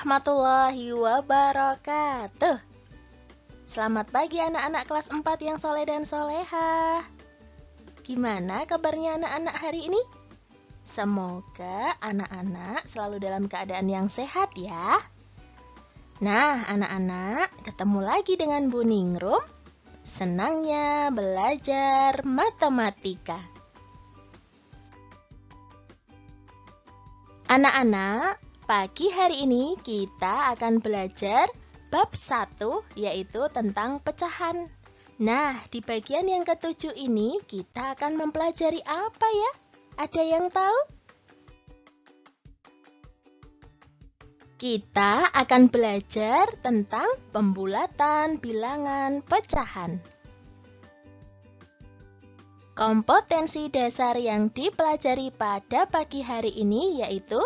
warahmatullahi wabarakatuh. Selamat pagi anak-anak kelas 4 yang soleh dan soleha. Gimana kabarnya anak-anak hari ini? Semoga anak-anak selalu dalam keadaan yang sehat ya. Nah, anak-anak, ketemu lagi dengan Bu Ningrum. Senangnya belajar matematika. Anak-anak, pagi hari ini kita akan belajar bab 1, yaitu tentang pecahan. Nah, di bagian yang ke-7 ini kita akan mempelajari apa ya? Ada yang tahu? Kita akan belajar tentang pembulatan bilangan pecahan. Kompetensi dasar yang dipelajari pada pagi hari ini yaitu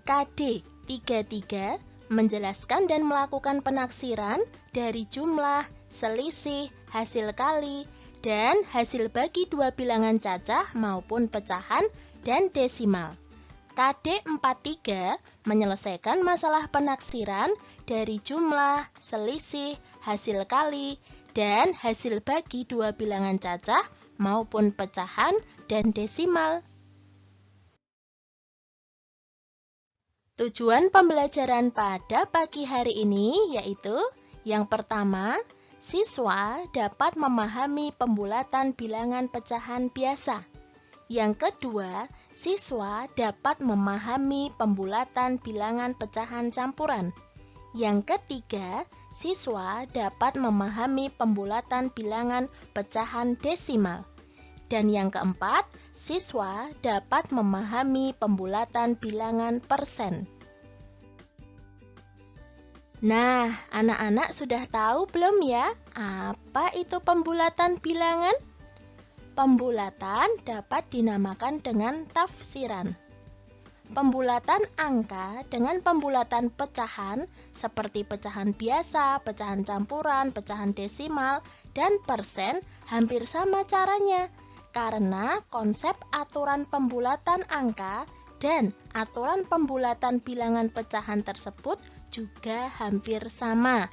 KD 33, menjelaskan dan melakukan penaksiran dari jumlah, selisih, hasil kali, dan hasil bagi dua bilangan cacah maupun pecahan dan desimal. KD 43, menyelesaikan masalah penaksiran dari jumlah, selisih, hasil kali, dan hasil bagi dua bilangan cacah maupun pecahan dan desimal. Tujuan pembelajaran pada pagi hari ini yaitu yang pertama, siswa dapat memahami pembulatan bilangan pecahan biasa. Yang kedua, siswa dapat memahami pembulatan bilangan pecahan campuran. Yang ketiga, siswa dapat memahami pembulatan bilangan pecahan desimal. Dan yang keempat, siswa dapat memahami pembulatan bilangan persen. Nah, anak-anak sudah tahu belum ya, apa itu pembulatan bilangan? Pembulatan dapat dinamakan dengan tafsiran. Pembulatan angka dengan pembulatan pecahan seperti pecahan biasa, pecahan campuran, pecahan desimal, dan persen hampir sama caranya karena konsep aturan pembulatan angka dan aturan pembulatan bilangan pecahan tersebut juga hampir sama.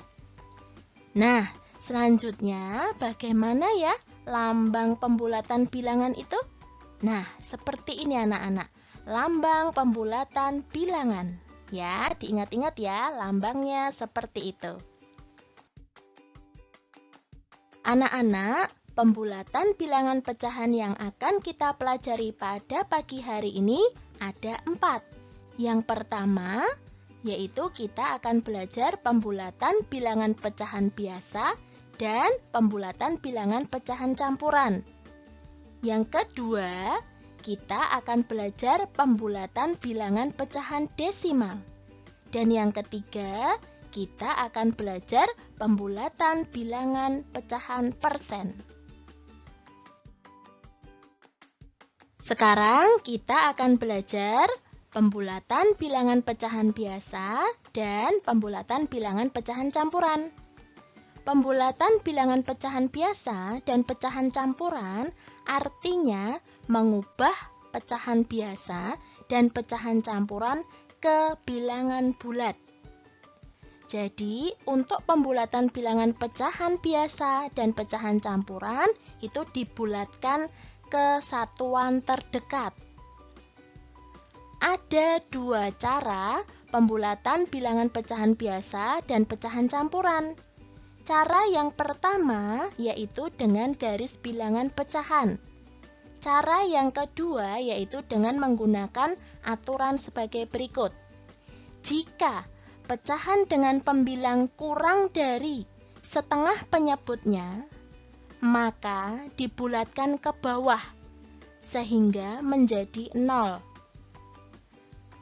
Nah, selanjutnya bagaimana ya lambang pembulatan bilangan itu? Nah, seperti ini anak-anak. Lambang pembulatan bilangan. Ya, diingat-ingat ya, lambangnya seperti itu. Anak-anak, pembulatan bilangan pecahan yang akan kita pelajari pada pagi hari ini ada 4. Yang pertama, yaitu kita akan belajar pembulatan bilangan pecahan biasa dan pembulatan bilangan pecahan campuran. Yang kedua, kita akan belajar pembulatan bilangan pecahan desimal. Dan yang ketiga, kita akan belajar pembulatan bilangan pecahan persen. Sekarang kita akan belajar pembulatan bilangan pecahan biasa dan pembulatan bilangan pecahan campuran. Pembulatan bilangan pecahan biasa dan pecahan campuran artinya mengubah pecahan biasa dan pecahan campuran ke bilangan bulat. Jadi, untuk pembulatan bilangan pecahan biasa dan pecahan campuran itu dibulatkan ke satuan terdekat. Ada 2 cara pembulatan bilangan pecahan biasa dan pecahan campuran. Cara yang pertama yaitu dengan garis bilangan pecahan. Cara yang kedua yaitu dengan menggunakan aturan sebagai berikut. Jika pecahan dengan pembilang kurang dari setengah penyebutnya, maka dibulatkan ke bawah sehingga menjadi 0.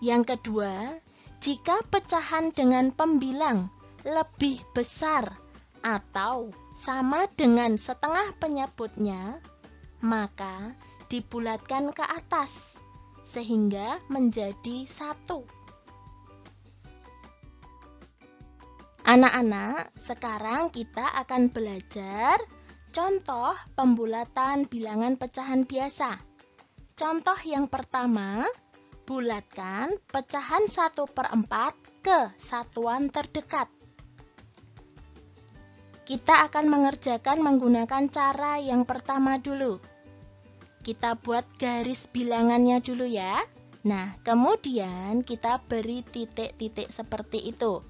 Yang kedua, jika pecahan dengan pembilang lebih besar atau sama dengan setengah penyebutnya, maka dibulatkan ke atas sehingga menjadi 1. Anak-anak, sekarang kita akan belajar contoh pembulatan bilangan pecahan biasa. Contoh yang pertama, bulatkan pecahan 1/4 ke satuan terdekat. Kita akan mengerjakan menggunakan cara yang pertama dulu. Kita buat garis bilangannya dulu ya. Nah, kemudian kita beri titik-titik seperti itu.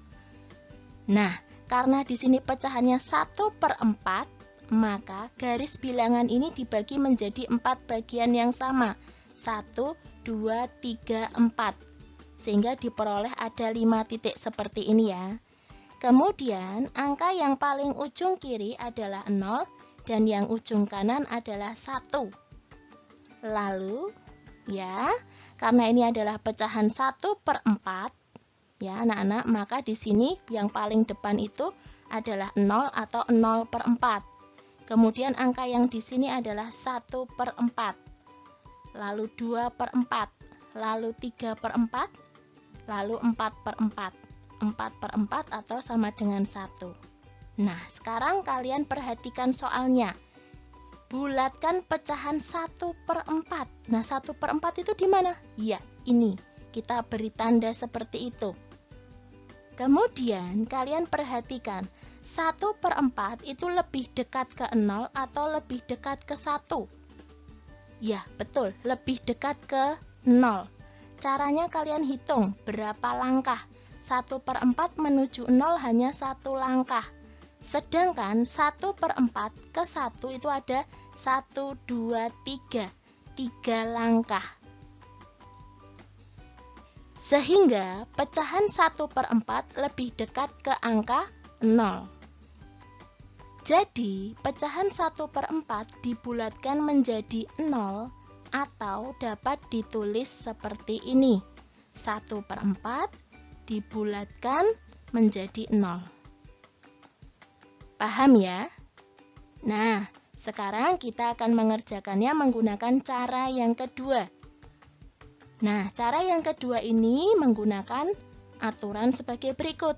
Nah, karena di sini pecahannya 1/4, maka garis bilangan ini dibagi menjadi 4 bagian yang sama. 1, 2, 3, 4. Sehingga diperoleh ada 5 titik seperti ini ya. Kemudian, angka yang paling ujung kiri adalah 0 dan yang ujung kanan adalah 1. Lalu, ya, karena ini adalah pecahan 1/4, ya anak-anak, maka di sini yang paling depan itu adalah 0 atau 0/4. Kemudian angka yang di sini adalah 1/4, lalu 2/4, lalu 3/4, lalu 4/4. 4/4 atau sama dengan 1. Nah, sekarang kalian perhatikan soalnya. Bulatkan pecahan 1/4. Nah, 1/4 itu di mana? Ya, ini. Kita beri tanda seperti itu. Kemudian, kalian perhatikan. 1/4 itu lebih dekat ke 0 atau lebih dekat ke 1? Ya, betul. Lebih dekat ke 0. Caranya kalian hitung berapa langkah. 1/4 menuju 0 hanya 1 langkah. Sedangkan 1/4 ke 1 itu ada 1, 2, 3. 3 langkah. Sehingga pecahan 1/4 lebih dekat ke angka 0. Jadi, pecahan 1/4 dibulatkan menjadi 0 atau dapat ditulis seperti ini. 1/4 dibulatkan menjadi 0. Paham ya? Nah, sekarang kita akan mengerjakannya menggunakan cara yang kedua. Nah, cara yang kedua ini menggunakan aturan sebagai berikut.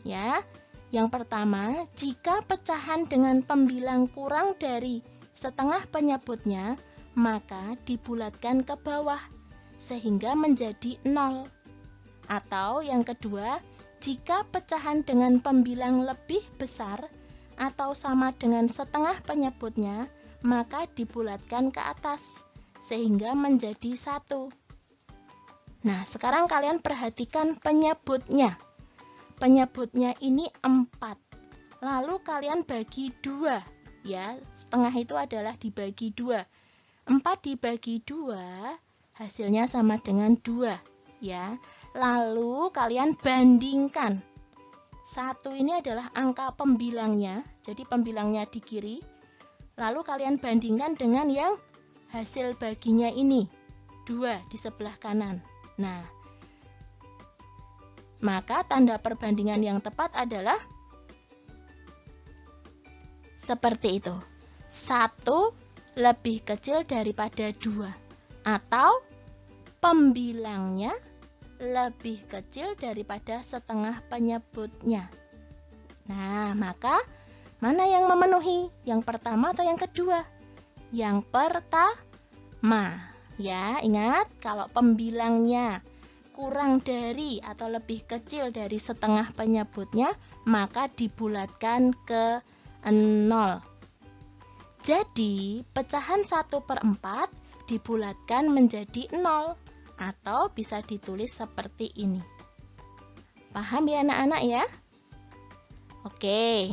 Ya, yang pertama, jika pecahan dengan pembilang kurang dari setengah penyebutnya, maka dibulatkan ke bawah sehingga menjadi 0. Atau yang kedua, jika pecahan dengan pembilang lebih besar atau sama dengan setengah penyebutnya, maka dibulatkan ke atas sehingga menjadi 1. Nah, sekarang kalian perhatikan penyebutnya. Penyebutnya ini 4. Lalu kalian bagi 2. Ya, setengah itu adalah dibagi 2. 4 dibagi 2, hasilnya sama dengan 2. Ya. Lalu kalian bandingkan. 1 ini adalah angka pembilangnya, jadi pembilangnya di kiri. Lalu kalian bandingkan dengan yang hasil baginya ini, 2 di sebelah kanan. Nah, maka tanda perbandingan yang tepat adalah seperti itu. 1 lebih kecil daripada 2. Atau pembilangnya lebih kecil daripada setengah penyebutnya. Nah, maka mana yang memenuhi? Yang pertama atau yang kedua? Yang pertama. Ya, ingat kalau pembilangnya kurang dari atau lebih kecil dari setengah penyebutnya, maka dibulatkan ke 0. Jadi, pecahan 1/4 dibulatkan menjadi 0. Atau bisa ditulis seperti ini. Paham ya anak-anak ya? Oke.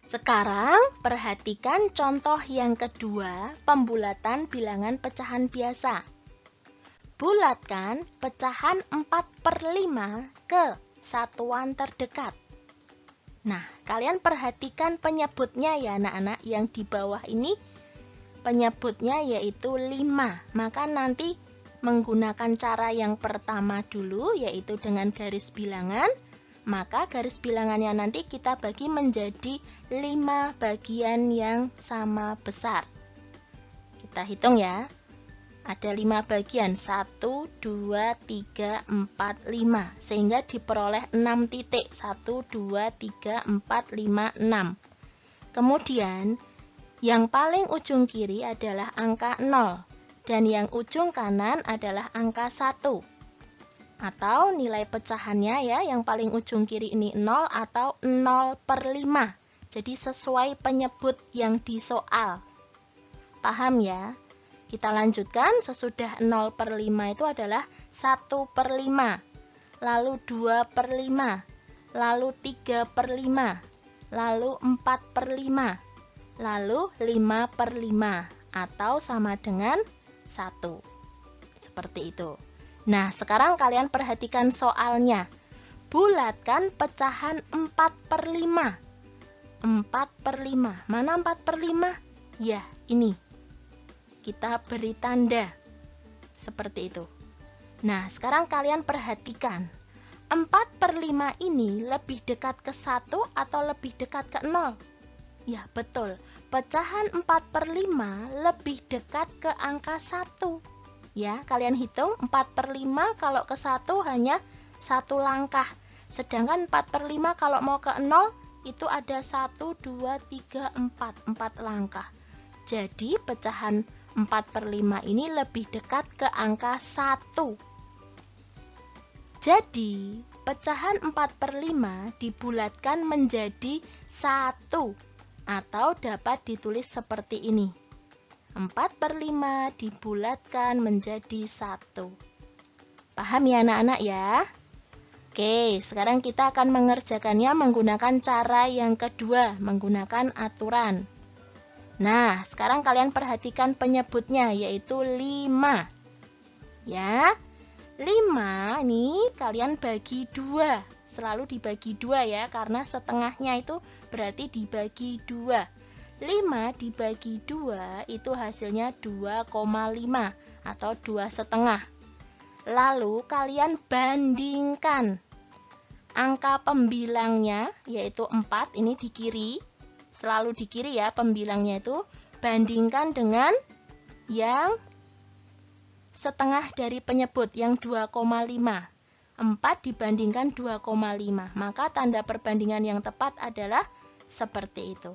Sekarang perhatikan contoh yang kedua, pembulatan bilangan pecahan biasa. Bulatkan pecahan 4/5 ke satuan terdekat. Nah, kalian perhatikan penyebutnya ya anak-anak, yang di bawah ini penyebutnya yaitu 5. Maka nanti menggunakan cara yang pertama dulu, yaitu dengan garis bilangan. Maka garis bilangannya nanti kita bagi menjadi 5 bagian yang sama besar. Kita hitung ya. Ada 5 bagian, 1, 2, 3, 4, 5. Sehingga diperoleh 6 titik, 1, 2, 3, 4, 5, 6. Kemudian, yang paling ujung kiri adalah angka 0 dan yang ujung kanan adalah angka 1. Atau nilai pecahannya ya, yang paling ujung kiri ini 0 atau 0/5. Jadi sesuai penyebut yang di soal. Paham ya? Kita lanjutkan, sesudah 0/5 itu adalah 1/5, lalu 2/5, lalu 3/5, lalu 4/5, lalu 5/5, atau sama dengan 1. Seperti itu. Nah, sekarang kalian perhatikan soalnya. Bulatkan pecahan 4/5. 4/5. Mana 4/5? Ya, ini. Kita beri tanda. Seperti itu. Nah, sekarang kalian perhatikan. 4/5 ini lebih dekat ke 1 atau lebih dekat ke 0? Ya, betul. Pecahan 4/5 lebih dekat ke angka 1. Ya, kalian hitung 4/5 kalau ke 1 hanya 1 langkah. Sedangkan 4/5 kalau mau ke 0 itu ada 1, 2, 3, 4. 4 langkah. Jadi pecahan 4/5 ini lebih dekat ke angka 1. Jadi pecahan 4/5 dibulatkan menjadi 1. Atau dapat ditulis seperti ini. 4/5 dibulatkan menjadi 1. Paham ya anak-anak ya? Oke, sekarang kita akan mengerjakannya menggunakan cara yang kedua, menggunakan aturan. Nah, sekarang kalian perhatikan penyebutnya, yaitu 5. Ya, 5 ini kalian bagi 2. Selalu dibagi 2 ya, karena setengahnya itu berarti dibagi 2. 5 dibagi 2 itu hasilnya 2,5 atau 2,5. Lalu kalian bandingkan angka pembilangnya, yaitu 4, ini di kiri. Selalu di kiri ya pembilangnya itu. Bandingkan dengan yang setengah dari penyebut, yang 2,5. 4 dibandingkan 2,5. Maka tanda perbandingan yang tepat adalah seperti itu.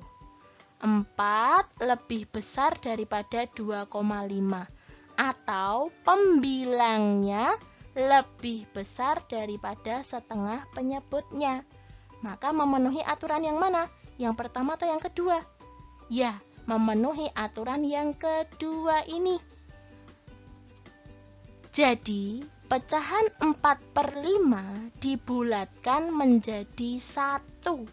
4 lebih besar daripada 2,5 atau pembilangnya lebih besar daripada setengah penyebutnya. Maka memenuhi aturan yang mana? Yang pertama atau yang kedua? Ya, memenuhi aturan yang kedua ini. Jadi, pecahan 4/5 dibulatkan menjadi 1.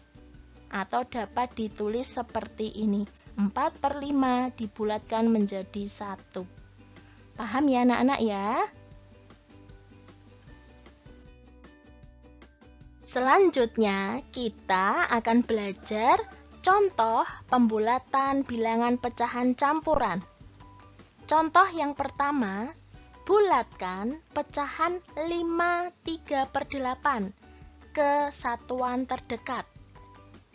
Atau dapat ditulis seperti ini. 4/5 dibulatkan menjadi 1. Paham ya anak-anak ya? Selanjutnya kita akan belajar contoh pembulatan bilangan pecahan campuran. Contoh yang pertama, bulatkan pecahan 5 3/8 ke satuan terdekat.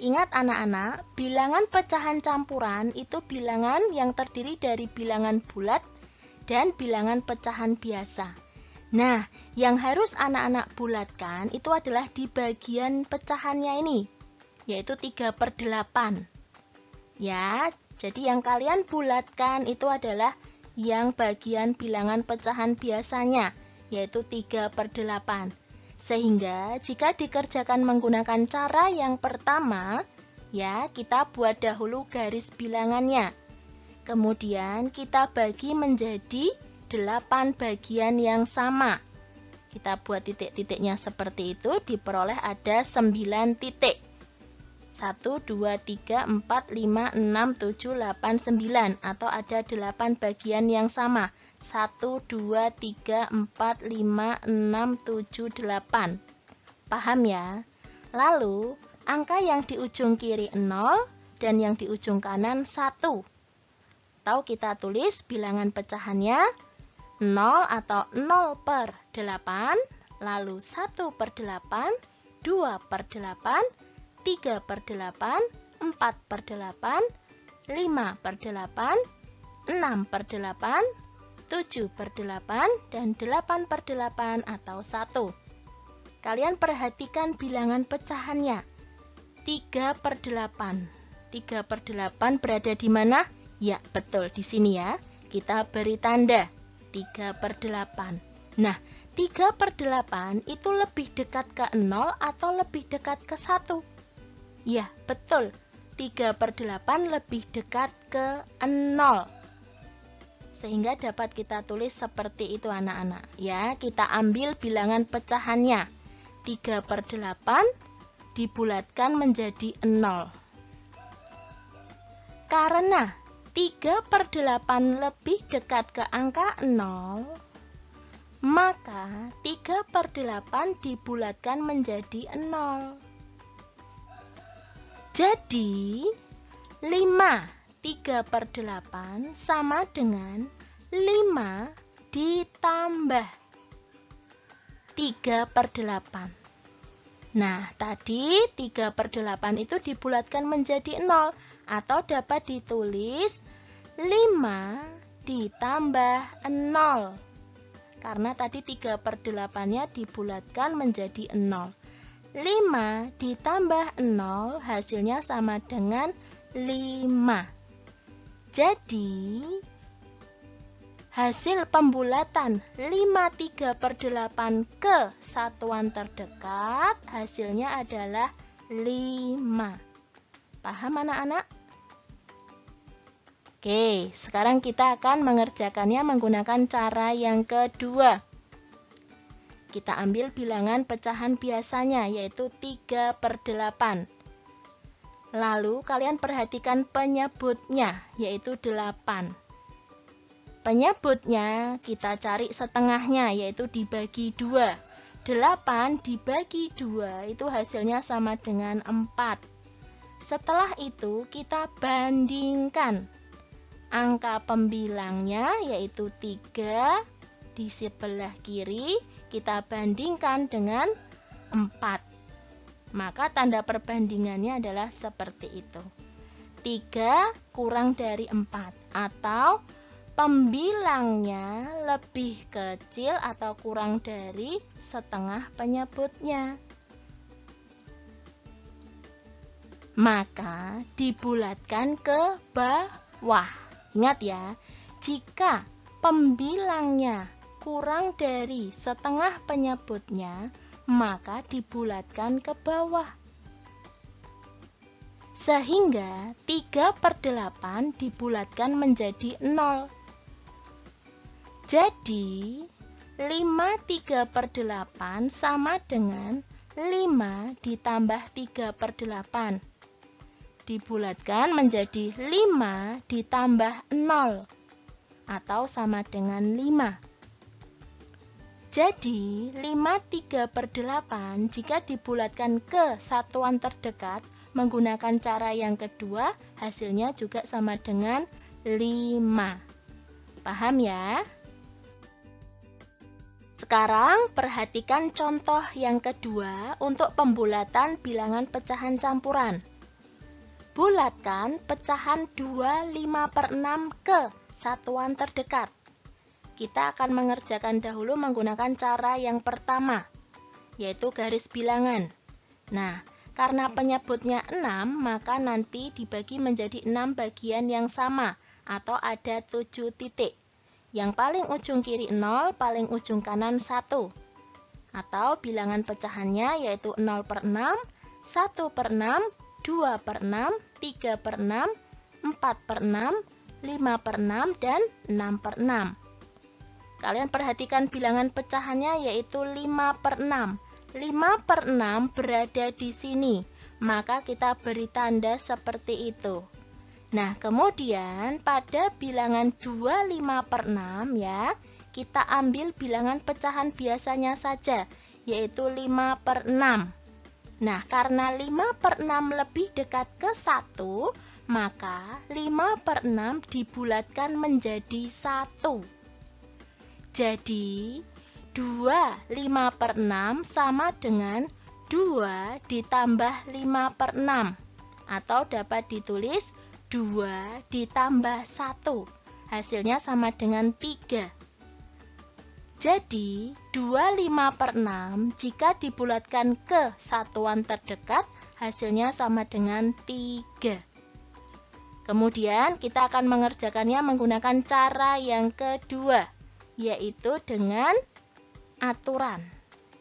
Ingat anak-anak, bilangan pecahan campuran itu bilangan yang terdiri dari bilangan bulat dan bilangan pecahan biasa. Nah, yang harus anak-anak bulatkan itu adalah di bagian pecahannya ini, yaitu 3/8. Ya, jadi yang kalian bulatkan itu adalah yang bagian bilangan pecahan biasanya, yaitu 3/8. Sehingga jika dikerjakan menggunakan cara yang pertama, ya kita buat dahulu garis bilangannya. Kemudian kita bagi menjadi 8 bagian yang sama. Kita buat titik-titiknya seperti itu, diperoleh ada 9 titik. 1, 2, 3, 4, 5, 6, 7, 8, 9. Atau ada 8 bagian yang sama. 1, 2, 3, 4, 5, 6, 7, 8. Paham ya? Lalu, angka yang di ujung kiri 0 dan yang di ujung kanan 1. Atau kita tulis bilangan pecahannya 0 atau 0/8, lalu 1/8, 2/8, 3/8, 4/8, 5/8, 6/8, 7/8, dan 8/8 atau 1. Kalian perhatikan bilangan pecahannya. 3/8. 3/8 berada di mana? Ya, betul di sini ya. Kita beri tanda 3/8. Nah, 3/8 itu lebih dekat ke 0 atau lebih dekat ke 1? Ya, betul. 3/8 lebih dekat ke 0. Sehingga dapat kita tulis seperti itu anak-anak. Ya, kita ambil bilangan pecahannya. 3/8 dibulatkan menjadi 0. Karena 3/8 lebih dekat ke angka 0, maka 3/8 dibulatkan menjadi 0. Jadi 3/8 sama dengan 5 ditambah 3/8. Nah, tadi 3/8 itu dibulatkan menjadi 0 atau dapat ditulis 5 ditambah 0. Karena tadi 3/8-nya dibulatkan menjadi 0. 5 ditambah 0 hasilnya sama dengan 5. Jadi, hasil pembulatan 5 3/8 ke satuan terdekat hasilnya adalah 5. Paham anak-anak? Oke, sekarang kita akan mengerjakannya menggunakan cara yang kedua. Kita ambil bilangan pecahan biasanya, yaitu 3/8. Lalu kalian perhatikan penyebutnya, yaitu 8. Penyebutnya kita cari setengahnya, yaitu dibagi 2. 8 dibagi 2 itu hasilnya sama dengan 4. Setelah itu kita bandingkan angka pembilangnya, yaitu 3 di sebelah kiri, kita bandingkan dengan 4. Maka tanda perbandingannya adalah seperti itu. 3 kurang dari 4 atau pembilangnya lebih kecil atau kurang dari setengah penyebutnya. Maka dibulatkan ke bawah. Ingat ya, jika pembilangnya kurang dari setengah penyebutnya, maka dibulatkan ke bawah. Sehingga 3/8 dibulatkan menjadi 0. Jadi 5 3/8 sama dengan 5 ditambah 3/8. Dibulatkan menjadi 5 ditambah 0 atau sama dengan 5. Jadi 5 3/8 jika dibulatkan ke satuan terdekat menggunakan cara yang kedua, hasilnya juga sama dengan 5. Paham ya? Sekarang perhatikan contoh yang kedua untuk pembulatan bilangan pecahan campuran. Bulatkan pecahan 2 5/6 ke satuan terdekat. Kita akan mengerjakan dahulu menggunakan cara yang pertama, yaitu garis bilangan. Nah, karena penyebutnya 6, maka nanti dibagi menjadi 6 bagian yang sama, atau ada 7 titik. Yang paling ujung kiri 0, paling ujung kanan 1. Atau bilangan pecahannya yaitu 0/6, 1/6, 2/6, 3/6, 4/6, 5/6, dan 6/6. Kalian perhatikan bilangan pecahannya yaitu 5/6. 5/6 berada di sini, maka kita beri tanda seperti itu. Nah, kemudian pada bilangan 2 5/6 ya, kita ambil bilangan pecahan biasanya saja, yaitu 5/6. Nah, karena 5/6 lebih dekat ke 1, maka 5/6 dibulatkan menjadi 1. Jadi 2 5/6 sama dengan 2 ditambah 5/6 atau dapat ditulis 2 ditambah 1. Hasilnya sama dengan 3. Jadi 2 5/6 jika dibulatkan ke satuan terdekat hasilnya sama dengan 3. Kemudian kita akan mengerjakannya menggunakan cara yang kedua, yaitu dengan aturan.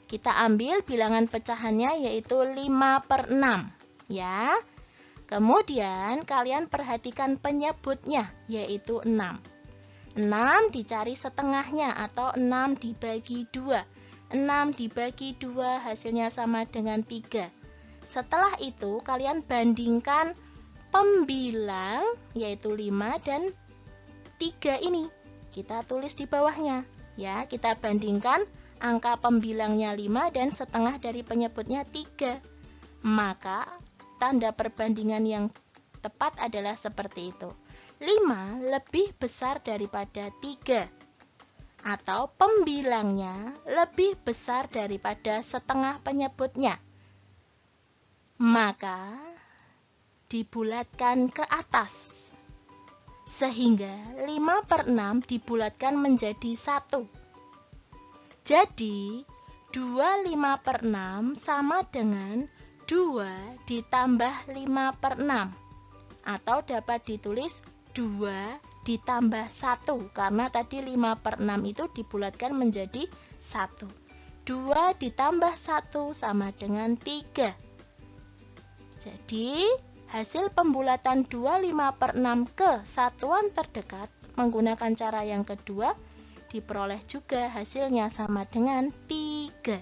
Kita ambil bilangan pecahannya yaitu 5/6 ya. Kemudian kalian perhatikan penyebutnya yaitu 6. 6 dicari setengahnya atau 6 dibagi 2. 6 dibagi 2 hasilnya sama dengan 3. Setelah itu kalian bandingkan pembilang yaitu 5 dan 3 ini. Kita tulis di bawahnya. Ya, kita bandingkan angka pembilangnya 5 dan setengah dari penyebutnya 3. Maka tanda perbandingan yang tepat adalah seperti itu. 5 lebih besar daripada 3. Atau pembilangnya lebih besar daripada setengah penyebutnya. Maka dibulatkan ke atas. Sehingga 5/6 dibulatkan menjadi 1. Jadi 25/6 sama dengan 2 ditambah 5/6. Atau dapat ditulis 2 ditambah 1 karena tadi 5/6 itu dibulatkan menjadi 1. 2 ditambah 1 sama dengan 3. Jadi hasil pembulatan 25/6 ke satuan terdekat menggunakan cara yang kedua diperoleh juga hasilnya sama dengan 3.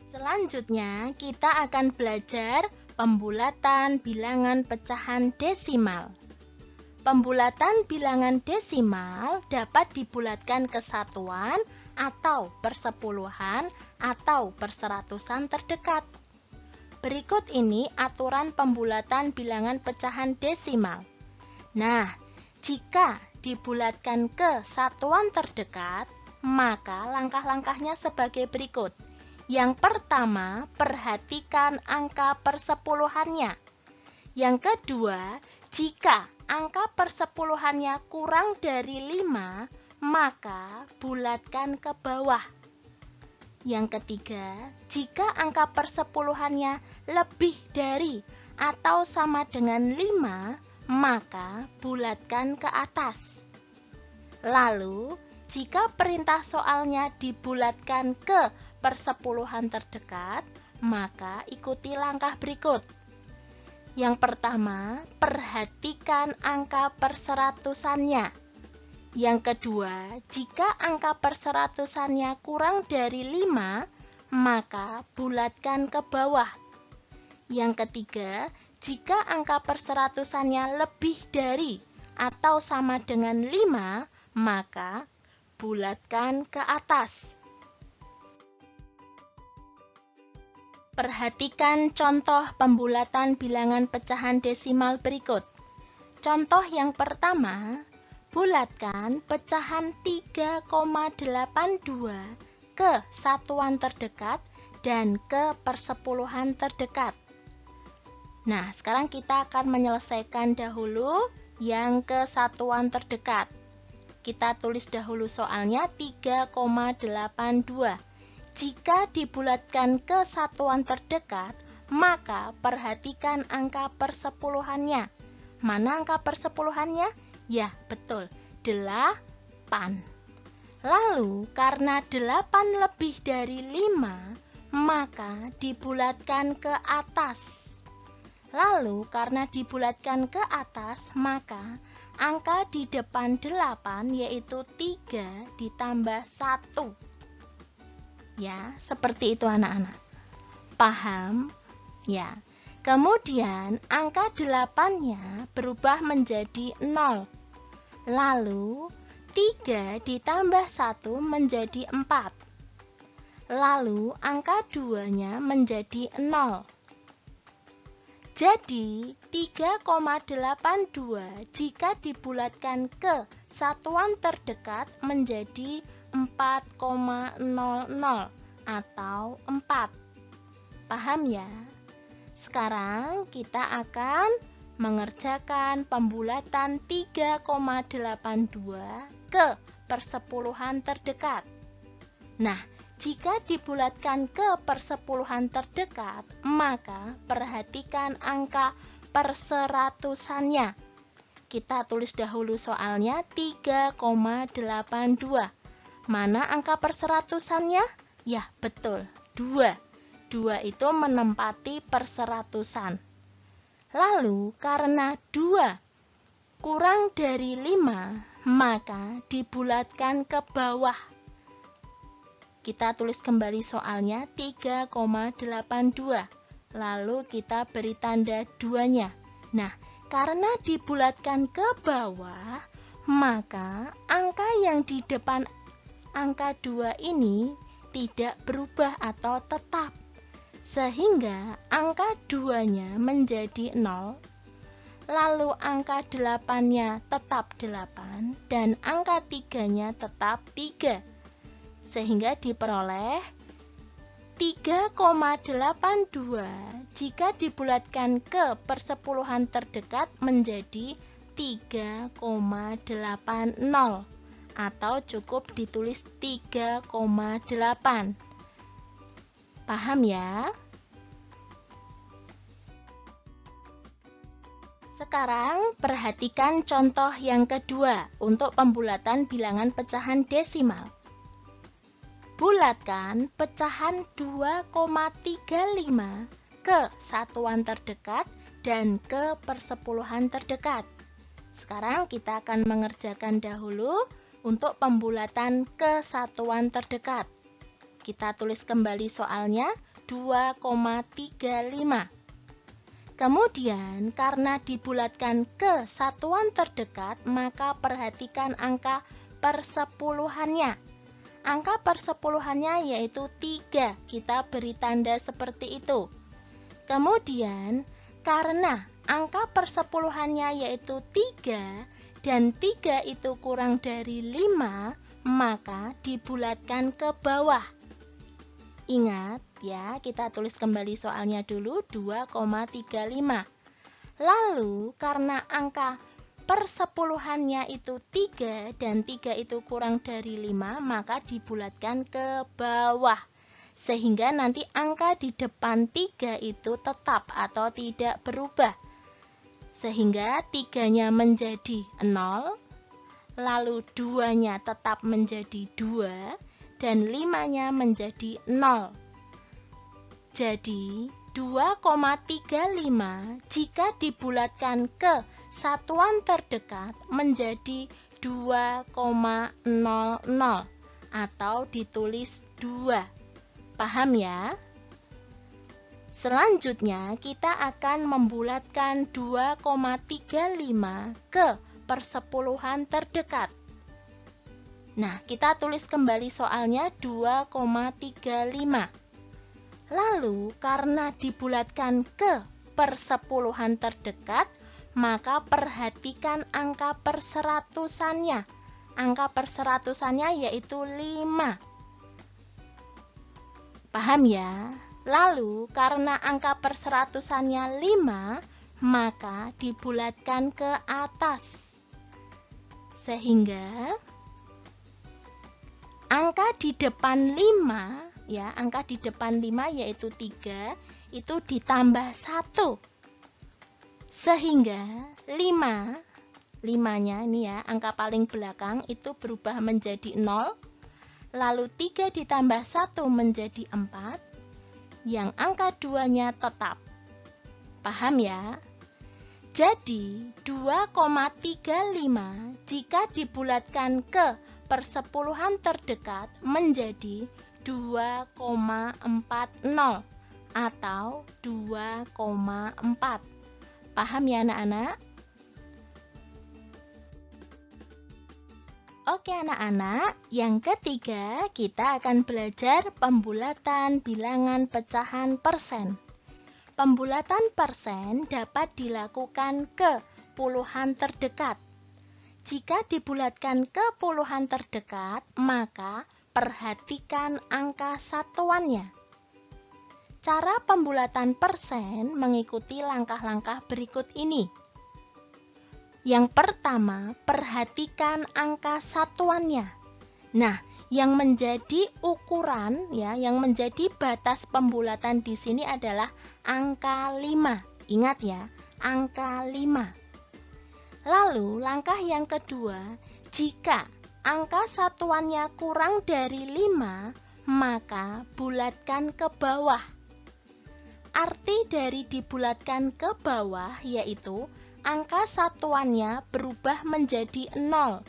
Selanjutnya kita akan belajar pembulatan bilangan pecahan desimal. Pembulatan bilangan desimal dapat dibulatkan ke satuan atau persepuluhan atau perseratusan terdekat. Berikut ini aturan pembulatan bilangan pecahan desimal. Nah, jika dibulatkan ke satuan terdekat, maka langkah-langkahnya sebagai berikut. Yang pertama, perhatikan angka persepuluhannya. Yang kedua, jika angka persepuluhannya kurang dari 5, maka bulatkan ke bawah. Yang ketiga, jika angka persepuluhannya lebih dari atau sama dengan 5, maka bulatkan ke atas. Lalu, jika perintah soalnya dibulatkan ke persepuluhan terdekat, maka ikuti langkah berikut. Yang pertama, perhatikan angka perseratusannya. Yang kedua, jika angka perseratusannya kurang dari 5, maka bulatkan ke bawah. Yang ketiga, jika angka perseratusannya lebih dari atau sama dengan 5, maka bulatkan ke atas. Perhatikan contoh pembulatan bilangan pecahan desimal berikut. Contoh yang pertama, bulatkan pecahan 3,82 ke satuan terdekat dan ke persepuluhan terdekat. Nah, sekarang kita akan menyelesaikan dahulu yang ke satuan terdekat. Kita tulis dahulu soalnya 3,82. Jika dibulatkan ke satuan terdekat, maka perhatikan angka persepuluhannya. Mana angka persepuluhannya? Ya, betul, 8. Lalu, karena 8 lebih dari 5, maka dibulatkan ke atas. Lalu, karena dibulatkan ke atas, maka angka di depan 8 yaitu 3 ditambah 1. Ya, seperti itu anak-anak. Paham? Ya. Kemudian angka 8-nya berubah menjadi 0. Lalu 3 ditambah 1 menjadi 4. Lalu angka 2-nya menjadi 0. Jadi 3,82 jika dibulatkan ke satuan terdekat menjadi 4,00 atau 4. Paham ya? Sekarang kita akan mengerjakan pembulatan 3,82 ke persepuluhan terdekat. Nah, jika dibulatkan ke persepuluhan terdekat, maka perhatikan angka perseratusannya. kita tulis dahulu soalnya 3,82. Mana angka perseratusannya? Ya, betul, 2. 2 itu menempati perseratusan. Lalu, karena 2 kurang dari 5, maka dibulatkan ke bawah. Kita tulis kembali soalnya 3,82. Lalu kita beri tanda 2-nya. Nah, karena dibulatkan ke bawah, maka angka yang di depan angka 2 ini tidak berubah atau tetap. Sehingga angka 2-nya menjadi 0, lalu angka 8-nya tetap 8, dan angka 3-nya tetap 3. Sehingga diperoleh 3,82 jika dibulatkan ke persepuluhan terdekat menjadi 3,80 atau cukup ditulis 3,8. Paham ya? Sekarang perhatikan contoh yang kedua untuk pembulatan bilangan pecahan desimal. Bulatkan pecahan 2,35 ke satuan terdekat dan ke persepuluhan terdekat. Sekarang kita akan mengerjakan dahulu untuk pembulatan ke satuan terdekat. Kita tulis kembali soalnya 2,35. Kemudian karena dibulatkan ke satuan terdekat, maka perhatikan angka persepuluhannya. Angka persepuluhannya yaitu 3, kita beri tanda seperti itu. Kemudian, karena angka persepuluhannya yaitu 3, dan 3 itu kurang dari 5, maka dibulatkan ke bawah. Ingat ya, kita tulis kembali soalnya dulu 2,35. Lalu, karena angka persepuluhannya itu 3 dan 3 itu kurang dari 5, maka dibulatkan ke bawah. Sehingga nanti angka di depan 3 itu tetap atau tidak berubah. Sehingga 3-nya menjadi 0, lalu 2-nya tetap menjadi 2, dan 5-nya menjadi 0. Jadi 2,35 jika dibulatkan ke satuan terdekat menjadi 2,00 atau ditulis 2. Paham ya? Selanjutnya kita akan membulatkan 2,35 ke persepuluhan terdekat. Nah, kita tulis kembali soalnya 2,35. Lalu, karena dibulatkan ke persepuluhan terdekat, maka perhatikan angka perseratusannya. Angka perseratusannya yaitu 5. Paham ya? Lalu, karena angka perseratusannya 5, maka dibulatkan ke atas. Sehingga angka di depan 5, ya, angka di depan 5 yaitu 3, itu ditambah 1. Sehingga 5-nya ini ya, angka paling belakang itu berubah menjadi 0. Lalu 3 ditambah 1 menjadi 4. Yang angka 2-nya tetap. Paham ya? Jadi 2,35 jika dibulatkan ke persepuluhan terdekat menjadi 2,40 atau 2,4. Paham ya anak-anak? Oke anak-anak, yang ketiga kita akan belajar pembulatan bilangan pecahan persen. Pembulatan persen dapat dilakukan ke puluhan terdekat. Jika dibulatkan ke puluhan terdekat, maka perhatikan angka satuannya. Cara pembulatan persen mengikuti langkah-langkah berikut ini. Yang pertama, perhatikan angka satuannya. Nah, yang menjadi ukuran ya, yang menjadi batas pembulatan di sini adalah angka 5. Ingat ya, angka 5. Lalu langkah yang kedua, jika angka satuannya kurang dari 5, maka bulatkan ke bawah. Arti dari dibulatkan ke bawah yaitu angka satuannya berubah menjadi 0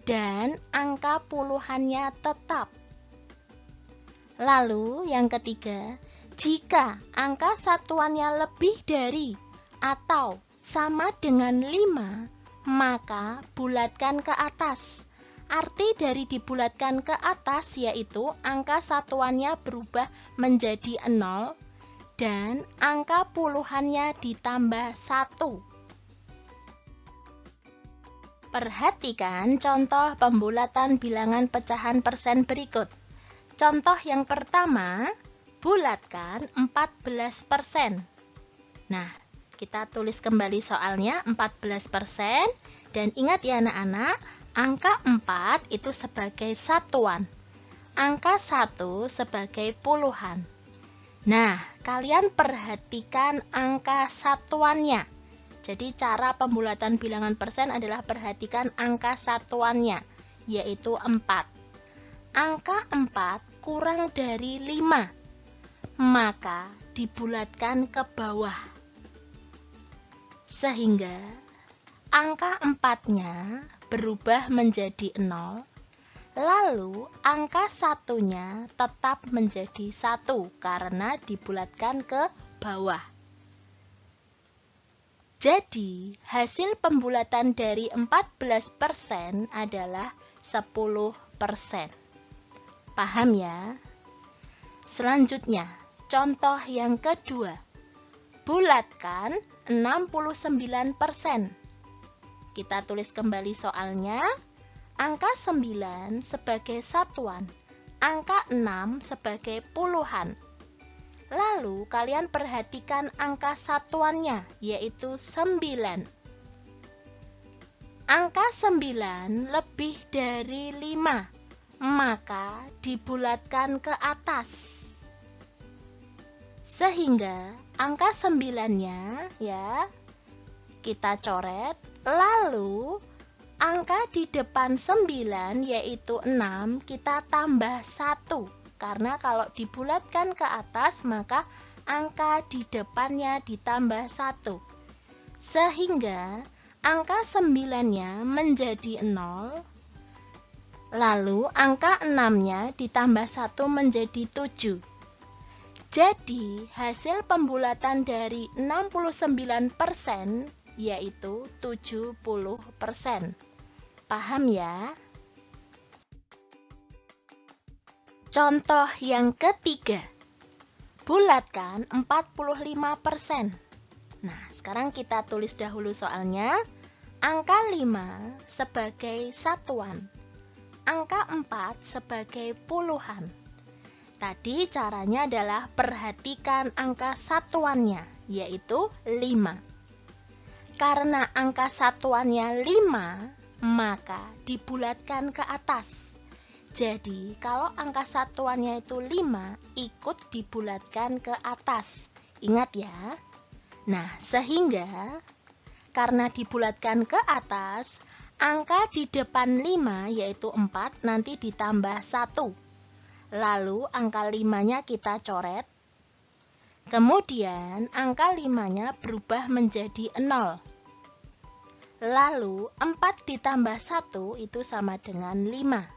dan angka puluhannya tetap. Lalu yang ketiga, jika angka satuannya lebih dari atau sama dengan 5, maka bulatkan ke atas. Arti dari dibulatkan ke atas yaitu angka satuannya berubah menjadi 0 dan angka puluhannya ditambah 1. Perhatikan contoh pembulatan bilangan pecahan persen berikut. Contoh yang pertama, bulatkan 14%. Nah, kita tulis kembali soalnya 14%. Dan ingat ya anak-anak, angka 4 itu sebagai satuan. Angka 1 sebagai puluhan. Nah, kalian perhatikan angka satuannya. Jadi cara pembulatan bilangan persen adalah perhatikan angka satuannya, yaitu 4. Angka 4 kurang dari 5, maka dibulatkan ke bawah. Sehingga angka 4-nya berubah menjadi 0, lalu angka satunya tetap menjadi 1 karena dibulatkan ke bawah. Jadi, hasil pembulatan dari 14% adalah 10%. Paham ya? Selanjutnya, contoh yang kedua. Bulatkan 69%. Kita tulis kembali soalnya. Angka 9 sebagai satuan, angka 6 sebagai puluhan. Lalu kalian perhatikan angka satuannya, yaitu 9. Angka 9 lebih dari 5, maka dibulatkan ke atas. Sehingga angka 9-nya ya kita coret, lalu angka di depan 9 yaitu 6 kita tambah 1. Karena kalau dibulatkan ke atas maka angka di depannya ditambah 1. Sehingga angka 9-nya menjadi 0. Lalu angka 6-nya ditambah 1 menjadi 7. Jadi hasil pembulatan dari 69% yaitu 70%. Paham ya? Contoh yang ketiga. Bulatkan 45%. Nah, sekarang kita tulis dahulu soalnya. Angka 5 sebagai satuan. Angka 4 sebagai puluhan. Tadi caranya adalah perhatikan angka satuannya, yaitu 5. Karena angka satuannya 5, maka dibulatkan ke atas. Jadi, kalau angka satuannya itu 5, ikut dibulatkan ke atas. Ingat ya. Nah, sehingga karena dibulatkan ke atas, angka di depan 5 yaitu 4 nanti ditambah 1. Lalu angka 5-nya kita coret. Kemudian angka 5-nya berubah menjadi 0. Lalu 4 ditambah 1 itu sama dengan 5.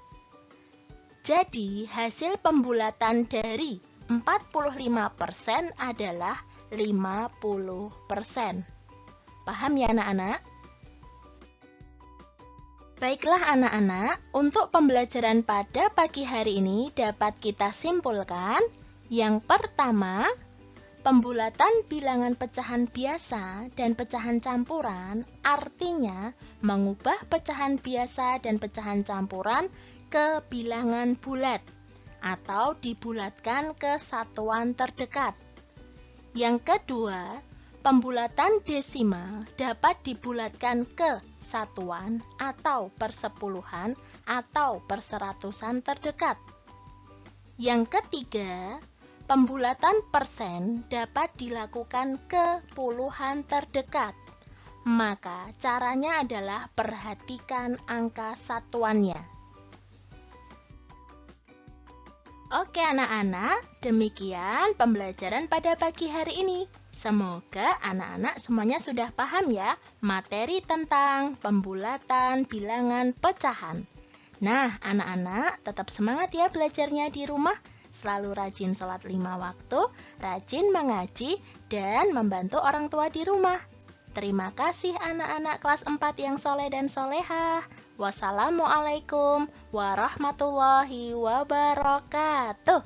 Jadi hasil pembulatan dari 45% adalah 50%. Paham ya anak-anak? Baiklah anak-anak, untuk pembelajaran pada pagi hari ini dapat kita simpulkan. Yang pertama, pembulatan bilangan pecahan biasa dan pecahan campuran artinya mengubah pecahan biasa dan pecahan campuran ke bilangan bulat atau dibulatkan ke satuan terdekat. Yang kedua, pembulatan desimal dapat dibulatkan ke satuan atau persepuluhan atau perseratusan terdekat. Yang ketiga, pembulatan persen dapat dilakukan ke puluhan terdekat, Maka caranya adalah perhatikan angka satuannya. Oke anak-anak, demikian pembelajaran pada pagi hari ini. Semoga anak-anak semuanya sudah paham ya materi tentang pembulatan, bilangan, pecahan. Nah, anak-anak tetap semangat ya belajarnya di rumah. Selalu rajin sholat 5 waktu, rajin mengaji, dan membantu orang tua di rumah. Terima kasih anak-anak kelas 4 yang soleh dan solehah. Wassalamualaikum warahmatullahi wabarakatuh.